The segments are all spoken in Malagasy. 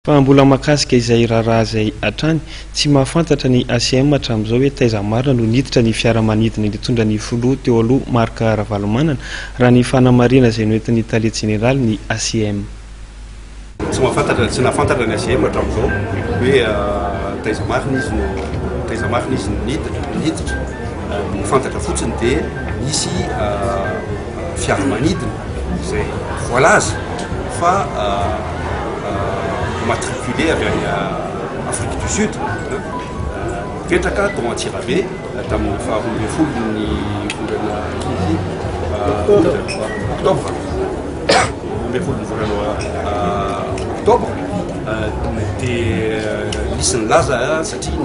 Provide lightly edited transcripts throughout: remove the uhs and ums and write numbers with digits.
Fa mbola makasika izay raharaha izay hatrany tsy mahafantatra ny ACM hatramin'izao hoe taiza marina no niditra ny fiaramanidina nitondra ny filoha teo aloha Marc Ravalomanana raha ny fanamarina izay noentin'ny Taliana Jeneraly ny ACM. Tsy nahafantatra ny ACM hatramin'izao hoe taiza marina izy no niditra fantatra fotsiny dia misy fiaramanidina izay voalaza fa matriculé avy any Afrique du Sud mipetraka tao Antsirabe tamin'ny faharoa folony volana octobre octobre dia nisy ny laza satria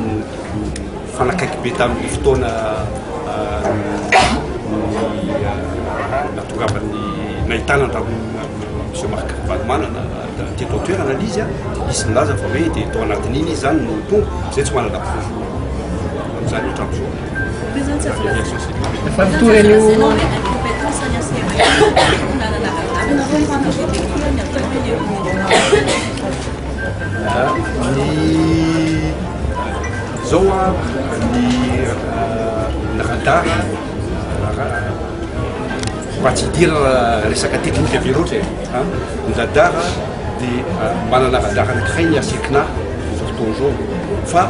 fanakaiky be tamin'ny fotoana natongavany nahitana Monsieur Marc Ravalomanana teto toerana izy nisy ny laza fa hoe dia tao anatin'iny izy zany no tonga zay tsy manana provo amin'izany hatramin'izao. Zao ny radar raha tsy hidira resaka teknika be loatra ny radar dia manana radar anankiray ny ACECNA izao fotoana izao fa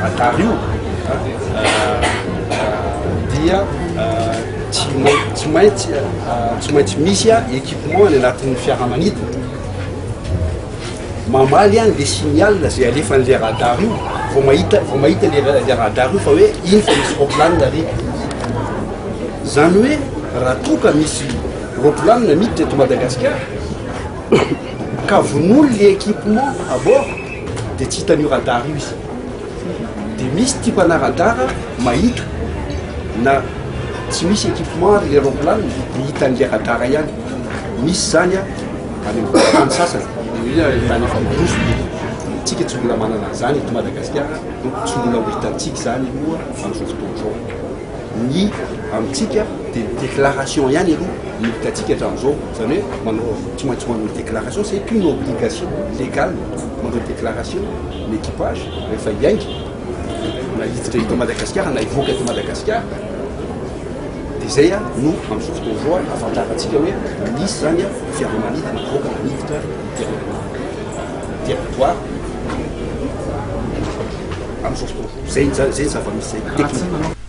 radar io dia tsy maintsy misy équipement any anatin'ny fiaramanidina mamaly any le signal zay alefan'le radar io vao mahita le radar io fa hoe iny fa misy roplanina ary zany hoe raha toka misy roplanina miditra eto Madagasikara ka vonoly le équipement à bord dia tsy hitan'io radar io izy dia misy tipana radar mahita na tsy misy équipement le roplanina dia hitan'le radar ihany misy zany any amin'ny sasany tany efa miroso tsika tsy mbola manana zany eto Madagasikara donc tsy mbola ho hitantsika zany aloha amin'izao fotoana izao ny amintsika dia déclaration ihany aloha no hitantsika hatramin'izao zany hoe manao tsy maintsy manao déclaration c'est une obligation légale manao déclaration l'équipage rehefa hiainga na hiditra eto Madagasikara na hivoaka eto Madagasikara dia zay no amin'izao fotoana izao ahafantarantsika hoe misy zany fiaramanidina mivoaka maniditra territoire amin'izao fotoana zay ny zava-misy zay technique.